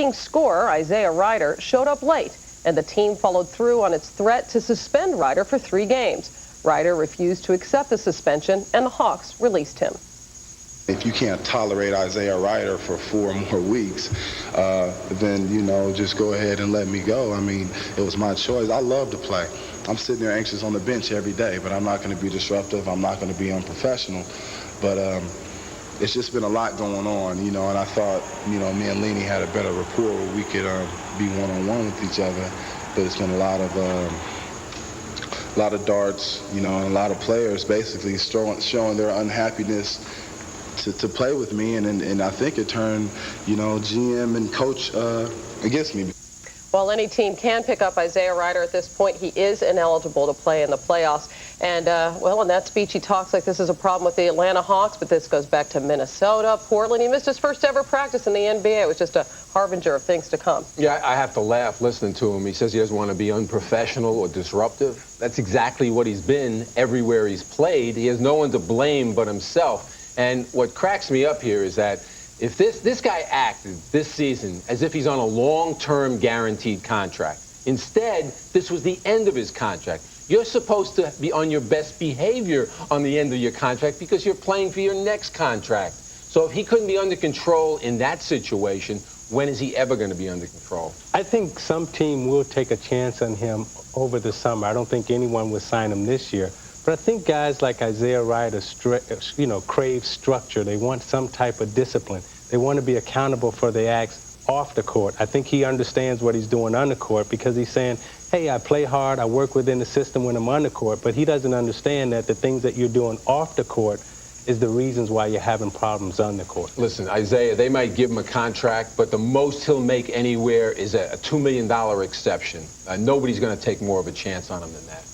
leading scorer, Isaiah Ryder, showed up late, and the team followed through on its threat to suspend Ryder for 3 games. Ryder refused to accept the suspension, and the Hawks released him. If you can't tolerate Isaiah Ryder for 4 more weeks, then, just go ahead and let me go. I mean, it was my choice. I love to play. I'm sitting there anxious on the bench every day, but I'm not going to be disruptive. I'm not going to be unprofessional. But it's just been a lot going on, and I thought, me and Lenny had a better rapport where we could be one-on-one with each other. But it's been a lot of darts, and a lot of players basically showing their unhappiness to play with me, and I think it turned, GM and coach against me. While any team can pick up Isaiah Ryder at this point, he is ineligible to play in the playoffs. And, in that speech, he talks like this is a problem with the Atlanta Hawks, but this goes back to Minnesota, Portland. He missed his first ever practice in the NBA. It was just a harbinger of things to come. Yeah, I have to laugh listening to him. He says he doesn't want to be unprofessional or disruptive. That's exactly what he's been everywhere he's played. He has no one to blame but himself. And what cracks me up here is that if this guy acted this season as if he's on a long-term guaranteed contract, instead, this was the end of his contract. You're supposed to be on your best behavior on the end of your contract because you're playing for your next contract. So if he couldn't be under control in that situation, when is he ever going to be under control? I think some team will take a chance on him over the summer. I don't think anyone would sign him this year. But I think guys like Isaiah Ryder, crave structure. They want some type of discipline. They want to be accountable for their acts off the court. I think he understands what he's doing on the court because he's saying, hey, I play hard, I work within the system when I'm on the court, but he doesn't understand that the things that you're doing off the court is the reasons why you're having problems on the court. Listen, Isaiah, they might give him a contract, but the most he'll make anywhere is a $2 million exception. Nobody's going to take more of a chance on him than that.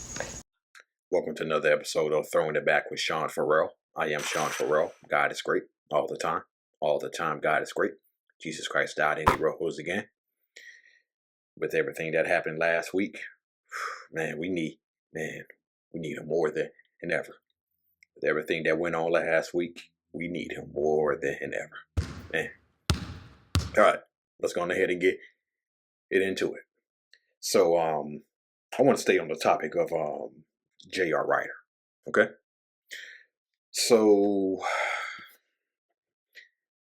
Welcome to another episode of Throwing It Back with Sean Farrell. I am Sean Farrell. God is great all the time. All the time, God is great. Jesus Christ died and he rose again. With everything that happened last week, man, we need him more than ever. With everything that went on last week, we need him more than ever. Man. All right, let's go ahead and get into it. So, I want to stay on the topic of J.R. Ryder. Okay? So,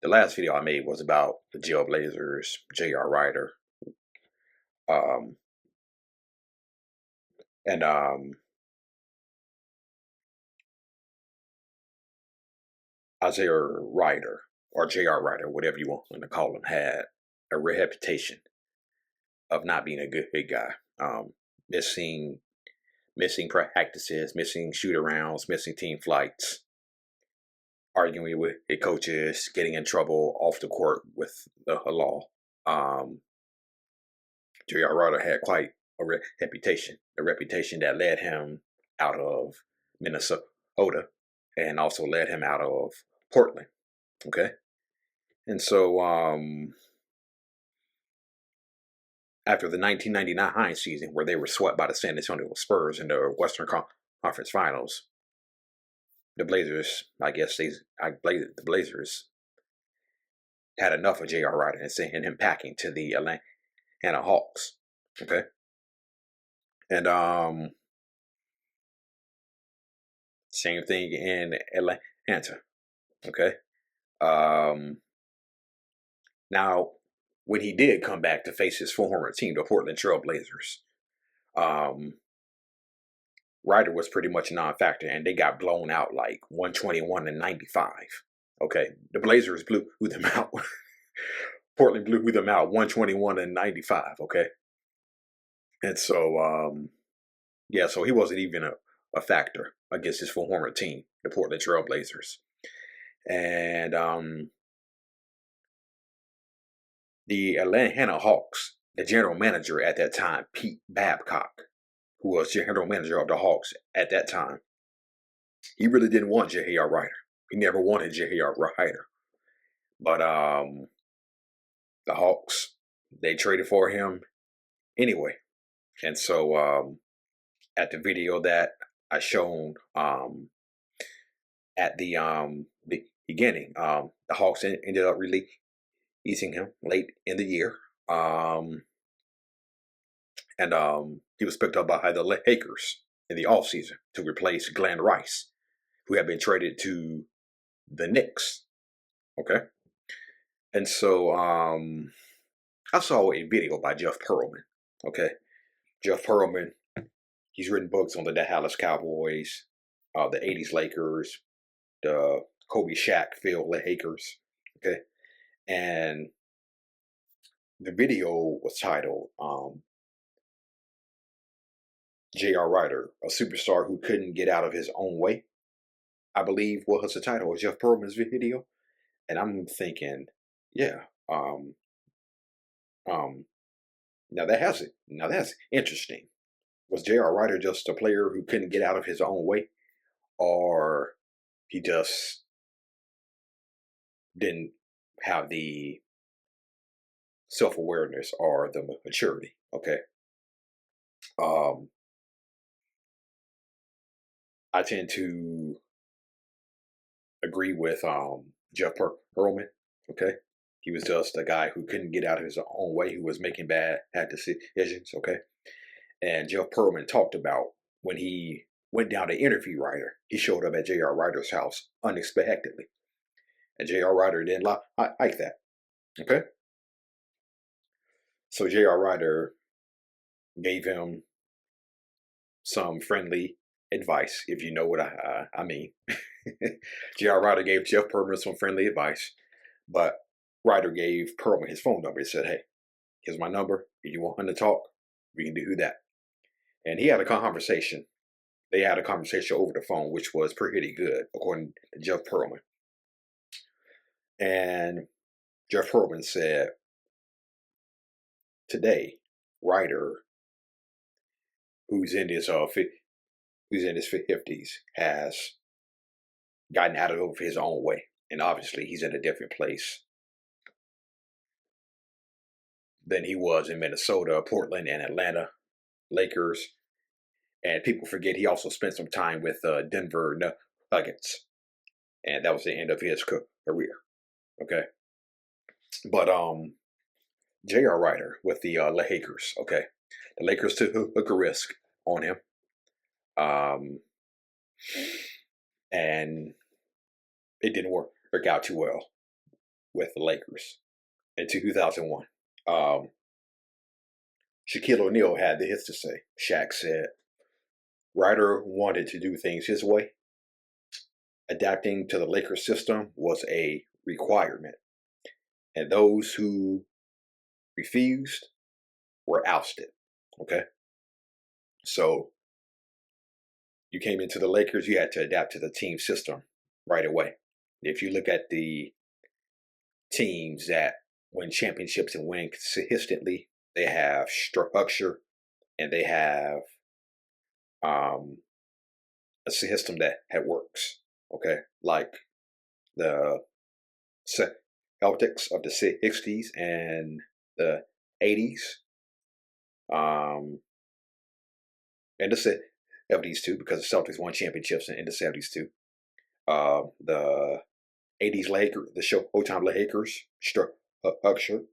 the last video I made was about the Jailblazers, J.R. Ryder, and Isaiah Ryder, or J.R. Ryder, whatever you want to call him, had a reputation of not being a good guy. Missing practices, missing shoot-arounds, missing team flights, arguing with coaches, getting in trouble off the court with the law. J.R. Ryder had quite a reputation that led him out of Minnesota and also led him out of Portland. Okay? And so, after the 1999 season, where they were swept by the San Antonio Spurs in the Western Conference Finals, the Blazers, the Blazers had enough of J.R. Ryder and sent him packing to the Atlanta Hawks. Okay, and same thing in Atlanta. Okay, now, when he did come back to face his former team, the Portland Trail Blazers, Ryder was pretty much a non-factor, and they got blown out like 121-95. Okay, the Blazers blew them out. Portland blew them out 121-95. Okay, and so so he wasn't even a factor against his former team, the Portland Trail Blazers, and the Atlanta Hawks, the general manager at that time, Pete Babcock, who was general manager of the Hawks at that time, he really didn't want J.R. Ryder. He never wanted J.R. Ryder. But the Hawks, they traded for him anyway. And so at the video that I shown at the beginning, the Hawks ended up releasing him late in the year. And he was picked up by the Lakers in the offseason to replace Glen Rice, who had been traded to the Knicks. Okay. And so I saw a video by Jeff Pearlman. Okay. Jeff Pearlman, he's written books on the Dallas Cowboys, the 80s Lakers, the Kobe Shaq Phil Lakers. Okay. And the video was titled J.R. Ryder, a superstar who couldn't get out of his own way, I believe was the title of Jeff Pearlman's video. And I'm thinking, yeah, now that's interesting. Was J.R. Ryder just a player who couldn't get out of his own way, or he just didn't have the self-awareness or the maturity? Okay. I tend to agree with Jeff Pearlman. Okay. He was just a guy who couldn't get out of his own way, who was making bad decisions. Okay. And Jeff Pearlman talked about when he went down to interview Ryder, he showed up at J.R. Ryder's house unexpectedly. And J.R. Ryder didn't like that. Okay. So J.R. Ryder gave him some friendly advice, if you know what I mean. J.R. Ryder gave Jeff Pearlman some friendly advice, but Ryder gave Pearlman his phone number. He said, hey, here's my number. If you want him to talk, we can do that. And he had a conversation. They had a conversation over the phone, which was pretty good, according to Jeff Pearlman. And Jeff Pearlman said, today, Ryder, who's in his 50s, has gotten out of his own way. And obviously, he's in a different place than he was in Minnesota, Portland, and Atlanta Lakers. And people forget he also spent some time with Denver Nuggets. And that was the end of his career. Okay. But J.R. Ryder with the Lakers. Okay. The Lakers took a risk on him. And it didn't work out too well with the Lakers in 2001. Shaquille O'Neal had this to say. Shaq said, Ryder wanted to do things his way. Adapting to the Lakers system was a requirement. And those who refused were ousted. Okay? So you came into the Lakers, you had to adapt to the team system right away. If you look at the teams that win championships and win consistently, they have structure and they have a system that works. Okay, like the Celtics of the 60s and the 80s, and the 70s too, because the Celtics won championships in the 70s too. The 80s Lakers, the Showtime Lakers, structure.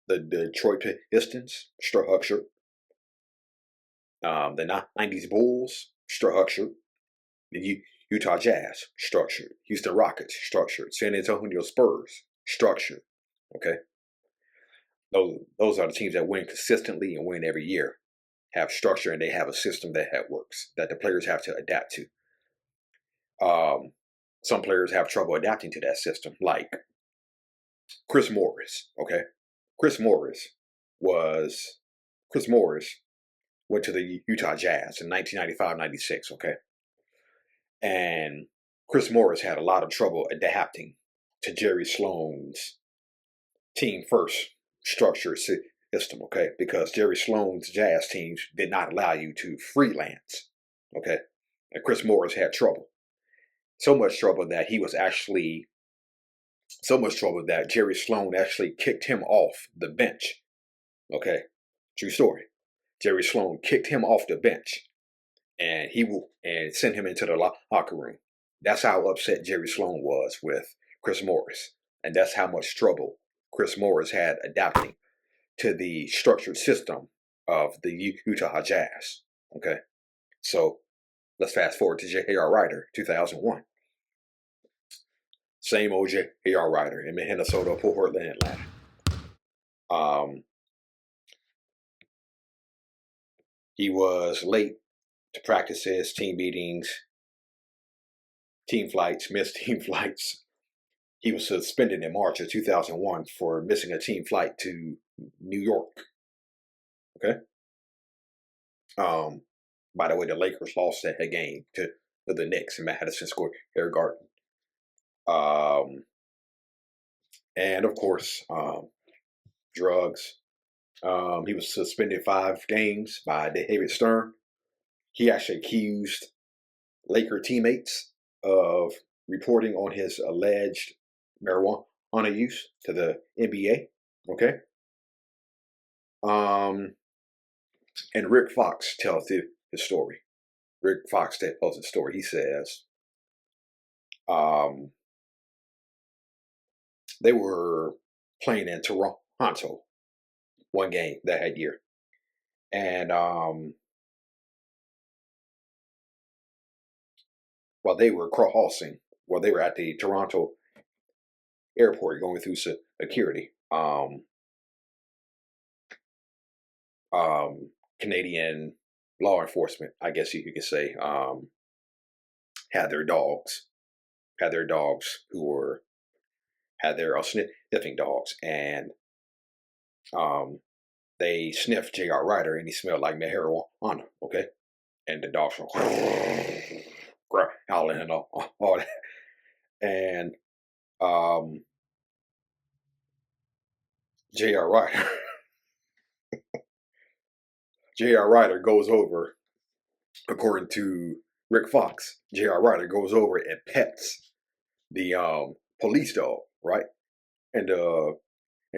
The Detroit Pistons, structure. The 90s Bulls, structured. The Utah Jazz, structured. Houston Rockets, structured. San Antonio Spurs, structured. Okay? Those are the teams that win consistently and win every year, have structure, and they have a system that works, that the players have to adapt to. Some players have trouble adapting to that system, like Chris Morris. Okay? Chris Morris went to the Utah Jazz in 1995-96, okay? And Chris Morris had a lot of trouble adapting to Jerry Sloan's team first structured system, okay? Because Jerry Sloan's Jazz teams did not allow you to freelance, okay? And Chris Morris had trouble. So much trouble that Jerry Sloan actually kicked him off the bench, okay? True story. Jerry Sloan kicked him off the bench and sent him into the locker room. That's how upset Jerry Sloan was with Chris Morris. And that's how much trouble Chris Morris had adapting to the structured system of the Utah Jazz. Okay, so let's fast forward to J.R. Rider, 2001. Same old J.R. Rider in Minnesota, Portland, Atlanta. He was late to practices, team meetings, team flights, missed team flights. He was suspended in March of 2001 for missing a team flight to New York. Okay. By the way, the Lakers lost that game to the Knicks in Madison Square Garden. And of course, drugs. He was suspended 5 games by David Stern. He actually accused Laker teammates of reporting on his alleged marijuana use to the NBA. Okay. And Rick Fox tells the story. Rick Fox tells the story. He says, they were playing in Toronto one game that year. And while they were they were at the Toronto airport going through security, Canadian law enforcement, I guess you could say, had their dogs who had their sniffing dogs, and they sniffed J.R. Rider, and he smelled like marijuana. Okay, and the dogs were howling and all that, and J.R. Rider. J.R. Rider goes over, according to Rick Fox, J.R. Rider goes over and pets the police dog, right? And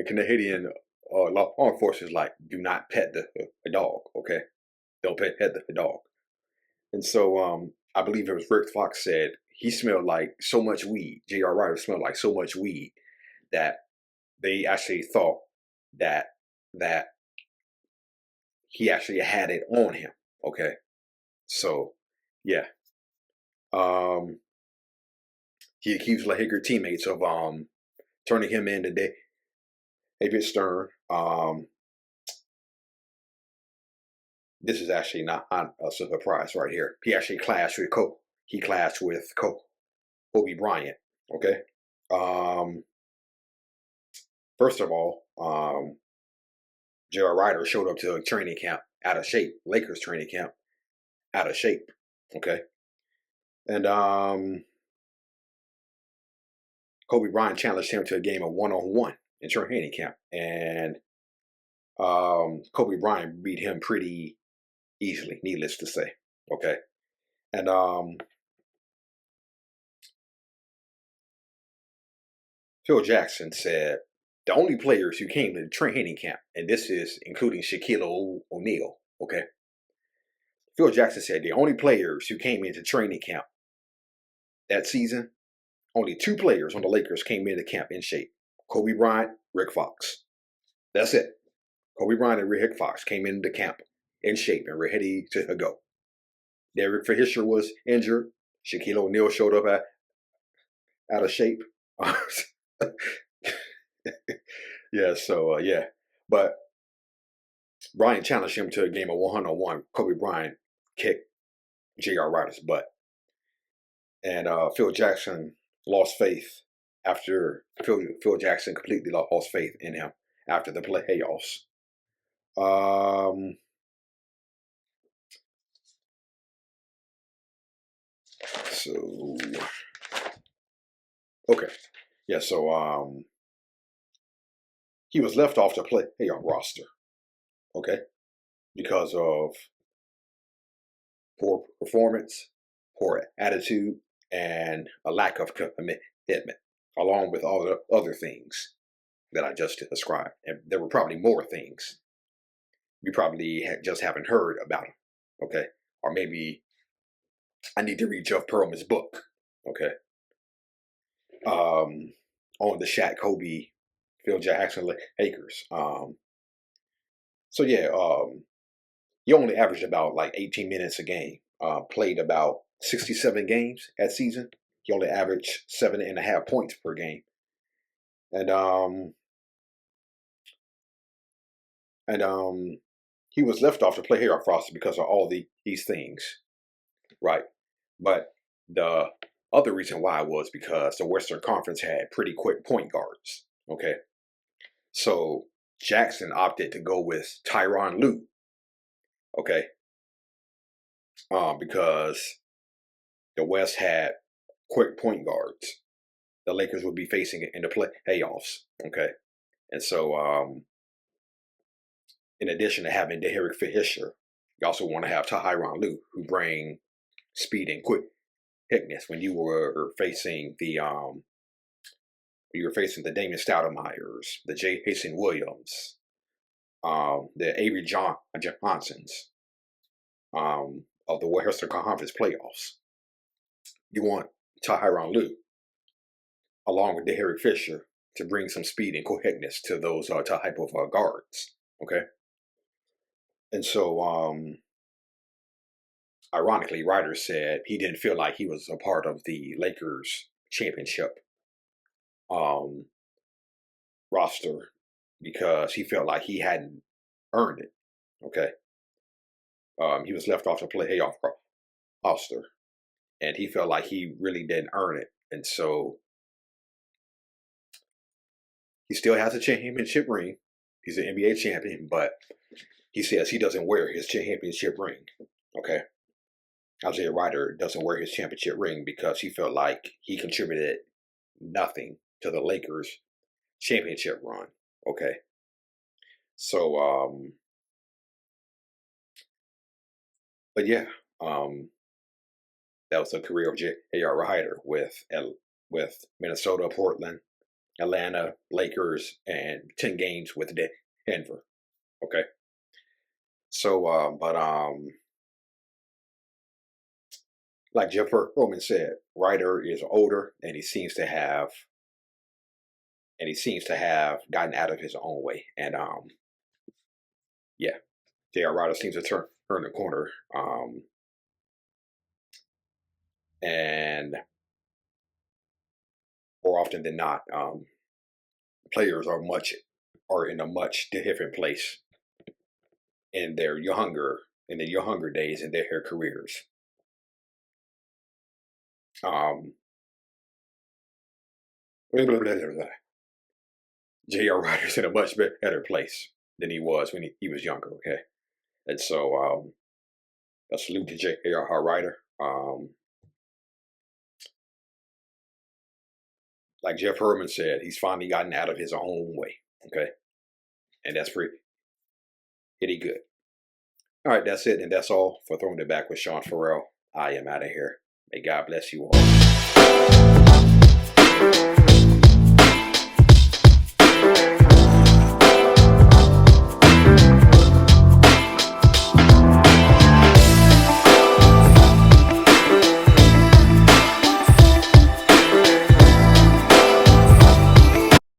Canadian law enforcement is like, do not pet the dog, okay? Don't pet the dog. And so I believe it was Rick Fox said he smelled like so much weed. J.R. Rider smelled like so much weed that they actually thought that he actually had it on him. Okay. So, yeah. He accused Laker teammates of turning him in today. David Stern. This is actually not a surprise right here. He actually clashed with Kobe. He clashed with Kobe Bryant. Okay. First of all, J.R. Rider showed up to a training camp out of shape. Lakers training camp out of shape. Okay. And Kobe Bryant challenged him to a game of one-on-one in training camp. And Kobe Bryant beat him pretty easily, needless to say. Okay. And Phil Jackson said the only players who came to training camp, and this is including Shaquille O'Neal, okay? Phil Jackson said the only players who came into training camp that season, only 2 players on the Lakers came into camp in shape. Kobe Bryant, Rick Fox. That's it. Kobe Bryant and Rick Fox came into camp in shape and ready to go. Derek Fisher was injured. Shaquille O'Neal showed up out of shape. Yeah, so yeah. But Bryant challenged him to a game of one-on-one. Kobe Bryant kicked J.R. Rider's butt. And Phil Jackson lost faith after Phil Jackson completely lost faith in him after the playoffs. So okay. Yeah, so he was left off the playoff roster. Okay? Because of poor performance, poor attitude, and a lack of commitment, along with all the other things that I just described. And there were probably more things. You probably just haven't heard about them. Okay? Or maybe I need to read Jeff Pearlman's book. Okay? On the Shaq Kobe Phil Jackson Lakers. So yeah, he only averaged about like 18 minutes a game. Played about 67 games that season. He only averaged 7.5 points per game. And he was left off the playoff roster because of all these things, right? But the other reason why was because the Western Conference had pretty quick point guards. Okay, so Jackson opted to go with Tyron Lue. Okay, because the West had quick point guards. The Lakers would be facing it in the playoffs. Okay, and so in addition to having Derek Fisher, you also want to have Tyron Lue, who bring speed and quickness. When you were facing the Damon Stoudemires, the Jason Williams, the Avery Johnsons of the Western Conference playoffs. You want Tyron Lue, along with Derek Fisher, to bring some speed and quickness to those type of guards. Okay, and so ironically, Ryder said he didn't feel like he was a part of the Lakers championship roster because he felt like he hadn't earned it. Okay, he was left off the playoff roster, and he felt like he really didn't earn it, and so he still has a championship ring. He's an NBA champion, but he says he doesn't wear his championship ring. Okay. Isaiah Ryder doesn't wear his championship ring because he felt like he contributed nothing to the Lakers' championship run. Okay. So, but yeah, that was the career of J.R. Ryder with Minnesota, Portland, Atlanta, Lakers, and 10 games with Denver. Okay. So, like Jeff Roman said, Ryder is older, and he seems to have gotten out of his own way. And yeah, J.R. Ryder seems to turn the corner. And more often than not, players are in a much different place in their younger days in their careers. J.R. Ryder's in a much better place than he was when he was younger. Okay, and so a salute to J.R. Ryder. Like Jeff Herman said, he's finally gotten out of his own way. Okay, and that's pretty good. All right, that's it, and that's all for Throwing It Back with Sean Farrell. I am out of here. May God bless you all.